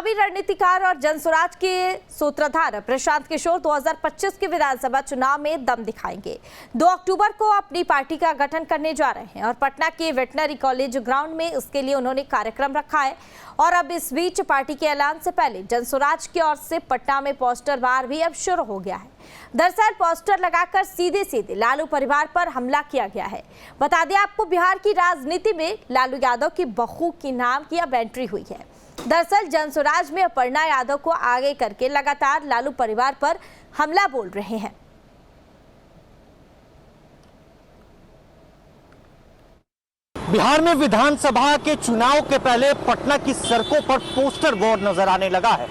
चुनावी रणनीतिकार और जनसुराज के सूत्रधार प्रशांत किशोर 2025 के विधानसभा चुनाव में दम दिखाएंगे। 2 अक्टूबर को अपनी पार्टी का गठन करने जा रहे हैं और पटना के वेटनरी कॉलेज ग्राउंड में इसके लिए उन्होंने कार्यक्रम रखा है। और अब इस बीच पार्टी के ऐलान से पहले जनसुराज की ओर से पटना में पोस्टर वार भी अब शुरू हो गया है। दरअसल पोस्टर लगाकर सीधे सीधे लालू परिवार पर हमला किया गया है। बता दें आपको, बिहार की राजनीति में लालू यादव की बहू की नाम की अब एंट्री हुई है। दरअसल जनसुराज में अपर्णा यादव को आगे करके लगातार लालू परिवार पर हमला बोल रहे हैं। बिहार में विधानसभा के चुनाव के पहले पटना की सड़कों पर पोस्टर वॉर नजर आने लगा है।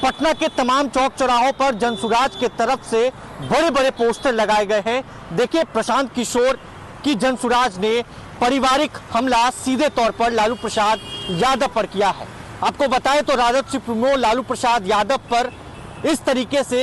पटना के तमाम चौक चौराहों पर जनसुराज के तरफ से बड़े बड़े पोस्टर लगाए गए हैं। देखिए, प्रशांत किशोर की जनसुराज ने पारिवारिक हमला सीधे तौर पर लालू प्रसाद यादव पर किया है। आपको बताएं तो राजद सुप्रीमो लालू प्रसाद यादव पर इस तरीके से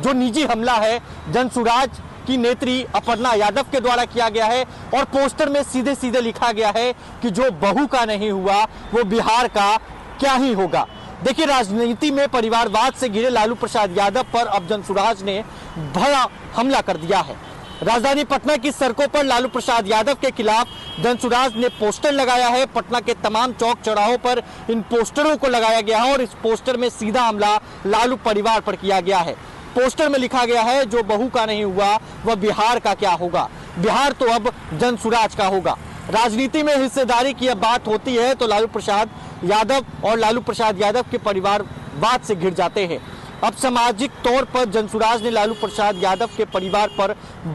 जो निजी हमला है जनसुराज की नेत्री अपर्णा यादव के द्वारा किया गया है और पोस्टर में सीधे सीधे लिखा गया है कि जो बहू का नहीं हुआ वो बिहार का क्या ही होगा। देखिए, राजनीति में परिवारवाद से घिरे लालू प्रसाद यादव पर अब जनसुराज ने बड़ा हमला कर दिया है। राजधानी पटना की सड़कों पर लालू प्रसाद यादव के खिलाफ जनसुराज ने पोस्टर लगाया है। पटना के तमाम चौक चौराहों पर इन पोस्टरों को लगाया गया है और इस पोस्टर में सीधा हमला लालू परिवार पर किया गया है। पोस्टर में लिखा गया है, जो बहू का नहीं हुआ वह बिहार का क्या होगा। बिहार तो अब जनसुराज का होगा। राजनीति में हिस्सेदारी की अब बात होती है तो लालू प्रसाद यादव और लालू प्रसाद यादव के परिवारवाद से घिर जाते हैं। अब सामाजिक तौर पर जनसुराज ने लालू प्रसाद यादव के परिवार पर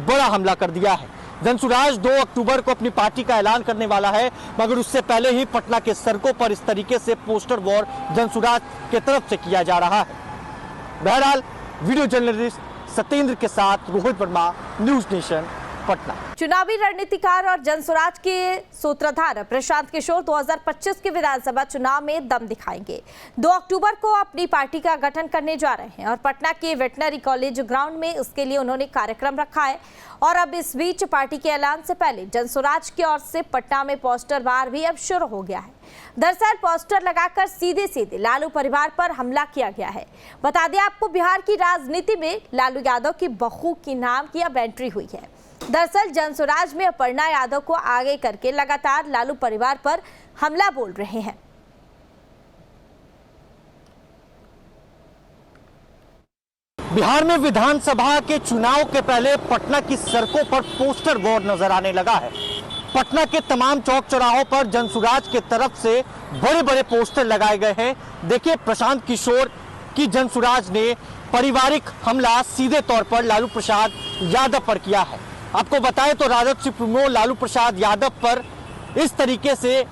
बड़ा हमला कर दिया है। जनसुराज 2 अक्टूबर को अपनी पार्टी का ऐलान करने वाला है, मगर उससे पहले ही पटना के सड़कों पर इस तरीके से पोस्टर वॉर जनसुराज के तरफ से किया जा रहा है। बहरहाल, वीडियो जर्नलिस्ट सत्येंद्र के साथ रोहित वर्मा, न्यूज नेशन, पटना। चुनावी रणनीतिकार और जनसुराज के सूत्रधार प्रशांत किशोर 2025 के विधानसभा चुनाव में दम दिखाएंगे। 2 अक्टूबर को अपनी पार्टी का गठन करने जा रहे हैं और पटना के वेटनरी कॉलेज ग्राउंड में इसके लिए उन्होंने कार्यक्रम रखा है। और अब इस बीच पार्टी के ऐलान से पहले जनसुराज की ओर से पटना में पोस्टर वार भी अब शुरू हो गया है। दरअसल पोस्टर लगाकर सीधे सीधे लालू परिवार पर हमला किया गया है। बता दें आपको, बिहार की राजनीति में लालू यादव की बहू की नाम की अब एंट्री हुई है। दरअसल जनसुराज में अपर्णा यादव को आगे करके लगातार लालू परिवार पर हमला बोल रहे हैं। बिहार में विधानसभा के चुनाव के पहले पटना की सड़कों पर पोस्टर वॉर नजर आने लगा है। पटना के तमाम चौक चौराहों पर जनसुराज के तरफ से बड़े बड़े पोस्टर लगाए गए हैं। देखिए, प्रशांत किशोर की जनसुराज ने पारिवारिक हमला सीधे तौर पर लालू प्रसाद यादव पर किया है। आपको बताएं तो राजद सुप्रीमो लालू प्रसाद यादव पर इस तरीके से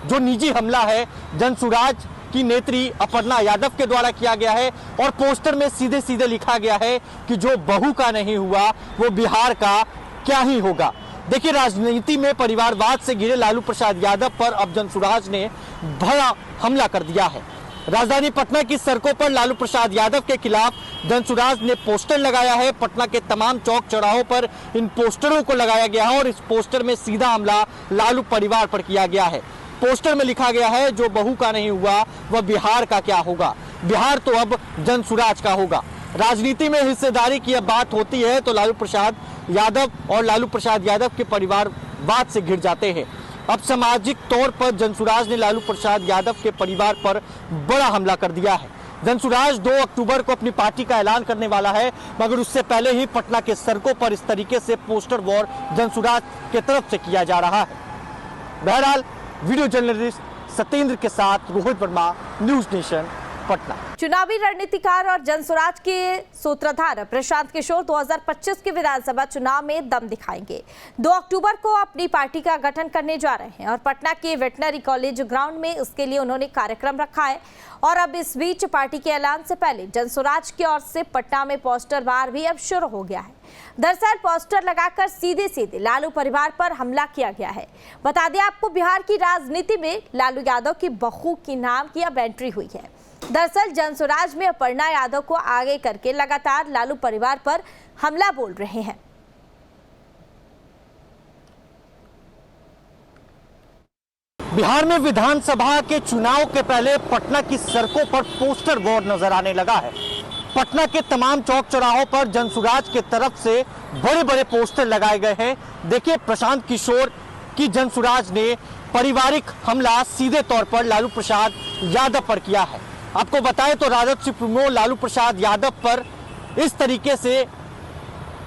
जो निजी हमला है जनसुराज की नेत्री अपर्णा यादव के द्वारा किया गया है और पोस्टर में सीधे सीधे लिखा गया है कि जो बहू का नहीं हुआ वो बिहार का क्या ही होगा। देखिए, राजनीति में परिवारवाद से घिरे लालू प्रसाद यादव पर अब जनसुराज ने बड़ा हमला कर दिया है। राजधानी पटना की सड़कों पर लालू प्रसाद यादव के खिलाफ जनसुराज ने पोस्टर लगाया है। पटना के तमाम चौक चौराहों पर इन पोस्टरों को लगाया गया है और इस पोस्टर में सीधा हमला लालू परिवार पर किया गया है। पोस्टर में लिखा गया है, जो बहू का नहीं हुआ वह बिहार का क्या होगा। बिहार तो अब जनसुराज का होगा। राजनीति में हिस्सेदारी की अब बात होती है तो लालू प्रसाद यादव और लालू प्रसाद यादव के परिवारवाद से घिर जाते हैं। अब सामाजिक तौर पर जनसुराज ने लालू प्रसाद यादव के परिवार पर बड़ा हमला कर दिया है। जनसुराज 2 अक्टूबर को अपनी पार्टी का ऐलान करने वाला है, मगर उससे पहले ही पटना के सड़कों पर इस तरीके से पोस्टर वॉर जनसुराज के तरफ से किया जा रहा है। बहरहाल, वीडियो जर्नलिस्ट सत्येंद्र के साथ रोहित वर्मा, न्यूज नेशन, पटना। चुनावी रणनीतिकार और जनसुराज के सूत्रधार प्रशांत किशोर 2025 के विधानसभा चुनाव में दम दिखाएंगे। 2 अक्टूबर को अपनी पार्टी का गठन करने जा रहे हैं और पटना के वेटनरी कॉलेज ग्राउंड में इसके लिए उन्होंने कार्यक्रम रखा है। और अब इस बीच पार्टी के ऐलान से पहले जनसुराज की ओर से पटना में पोस्टर वार भी अब शुरू हो गया है। दरअसल पोस्टर लगाकर सीधे सीधे लालू परिवार पर हमला किया गया है। बता दें आपको, बिहार की राजनीति में लालू यादव की बहू की नाम की अब एंट्री हुई है। दरअसल जनसुराज में अपर्णा यादव को आगे करके लगातार लालू परिवार पर हमला बोल रहे हैं। बिहार में विधानसभा के चुनाव के पहले पटना की सड़कों पर पोस्टर वॉर नजर आने लगा है। पटना के तमाम चौक चौराहों पर जनसुराज के तरफ से बड़े बड़े पोस्टर लगाए गए हैं। देखिए, प्रशांत किशोर की जनसुराज ने पारिवारिक हमला सीधे तौर पर लालू प्रसाद यादव पर किया है। आपको बताएं तो राजद सुप्रीमो लालू प्रसाद यादव पर इस तरीके से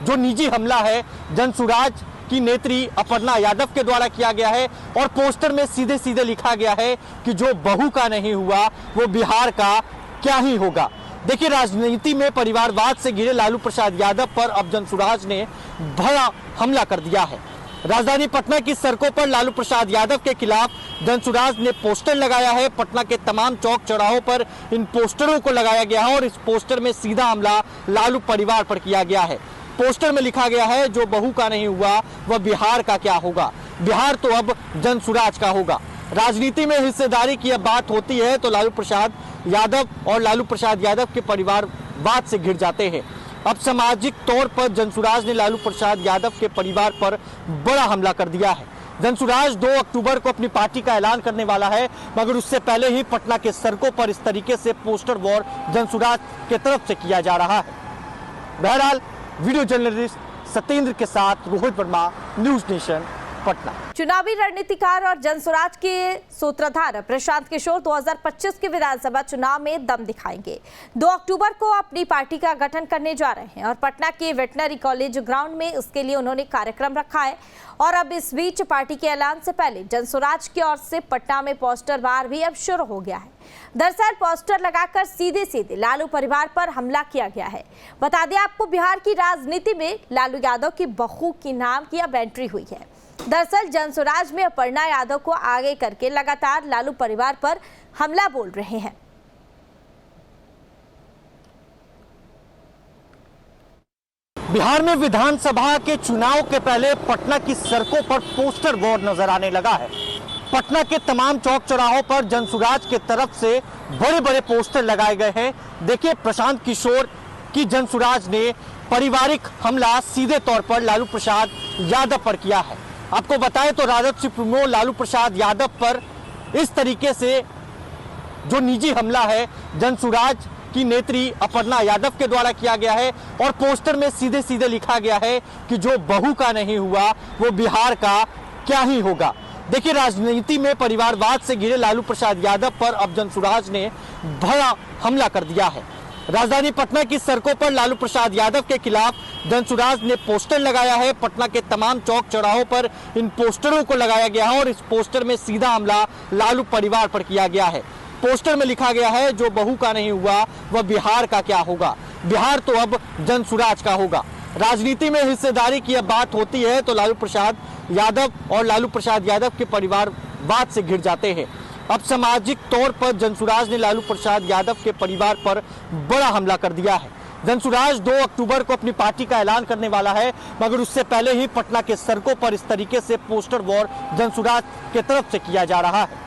जो निजी हमला है जनसुराज की नेत्री अपर्णा यादव के द्वारा किया गया है और पोस्टर में सीधे सीधे लिखा गया है कि जो बहू का नहीं हुआ वो बिहार का क्या ही होगा। देखिए, राजनीति में परिवारवाद से घिरे लालू प्रसाद यादव पर अब जनसुराज ने बड़ा हमला कर दिया है। राजधानी पटना की सड़कों पर लालू प्रसाद यादव के खिलाफ जनसुराज ने पोस्टर लगाया है। पटना के तमाम चौक चौराहों पर इन पोस्टरों को लगाया गया है और इस पोस्टर में सीधा हमला लालू परिवार पर किया गया है। पोस्टर में लिखा गया है, जो बहू का नहीं हुआ वह बिहार का क्या होगा। बिहार तो अब जनसुराज का होगा। राजनीति में हिस्सेदारी की अब बात होती है तो लालू प्रसाद यादव और लालू प्रसाद यादव के परिवारवाद से घिर जाते हैं। अब सामाजिक तौर पर जनसुराज ने लालू प्रसाद यादव के परिवार पर बड़ा हमला कर दिया है। जनसुराज 2 अक्टूबर को अपनी पार्टी का ऐलान करने वाला है, मगर उससे पहले ही पटना के सड़कों पर इस तरीके से पोस्टर वॉर जनसुराज के तरफ से किया जा रहा है। बहरहाल, वीडियो जर्नलिस्ट सत्येंद्र के साथ रोहित वर्मा, न्यूज नेशन, पटना। चुनावी रणनीतिकार और जनसुराज के सूत्रधार प्रशांत किशोर 2025 के विधानसभा चुनाव में दम दिखाएंगे। 2 अक्टूबर को अपनी पार्टी का गठन करने जा रहे हैं और पटना के वेटनरी कॉलेज ग्राउंड में इसके लिए उन्होंने कार्यक्रम रखा है। और अब इस बीच पार्टी के ऐलान से पहले जनसुराज की ओर से पटना में पोस्टर वार भी अब शुरू हो गया है। दरअसल पोस्टर लगाकर सीधे सीधे लालू परिवार पर हमला किया गया है। बता दें आपको, बिहार की राजनीति में लालू यादव की बहू की नाम की अब एंट्री हुई है। दरअसल जनसुराज में अपर्णा यादव को आगे करके लगातार लालू परिवार पर हमला बोल रहे हैं। बिहार में विधानसभा के चुनाव के पहले पटना की सड़कों पर पोस्टर वॉर नजर आने लगा है। पटना के तमाम चौक चौराहों पर जनसुराज के तरफ से बड़े बड़े पोस्टर लगाए गए हैं। देखिए, प्रशांत किशोर की जनसुराज ने पारिवारिक हमला सीधे तौर पर लालू प्रसाद यादव पर किया है। आपको बताएं तो राजद सुप्रीमो लालू प्रसाद यादव पर इस तरीके से जो निजी हमला है जनसुराज की नेत्री अपर्णा यादव के द्वारा किया गया है और पोस्टर में सीधे सीधे लिखा गया है कि जो बहू का नहीं हुआ वो बिहार का क्या ही होगा। देखिए, राजनीति में परिवारवाद से घिरे लालू प्रसाद यादव पर अब जनसुराज ने बड़ा हमला कर दिया है। राजधानी पटना की सड़कों पर लालू प्रसाद यादव के खिलाफ जनसुराज ने पोस्टर लगाया है। पटना के तमाम चौक चौराहों पर इन पोस्टरों को लगाया गया है और इस पोस्टर में सीधा हमला लालू परिवार पर किया गया है। पोस्टर में लिखा गया है, जो बहू का नहीं हुआ वह बिहार का क्या होगा। बिहार तो अब जनसुराज का होगा। राजनीति में हिस्सेदारी की अब बात होती है तो लालू प्रसाद यादव और लालू प्रसाद यादव के परिवारवाद से घिर जाते हैं। अब सामाजिक तौर पर जनसुराज ने लालू प्रसाद यादव के परिवार पर बड़ा हमला कर दिया है। जनसुराज 2 अक्टूबर को अपनी पार्टी का ऐलान करने वाला है, मगर उससे पहले ही पटना के सड़कों पर इस तरीके से पोस्टर वॉर जनसुराज के तरफ से किया जा रहा है।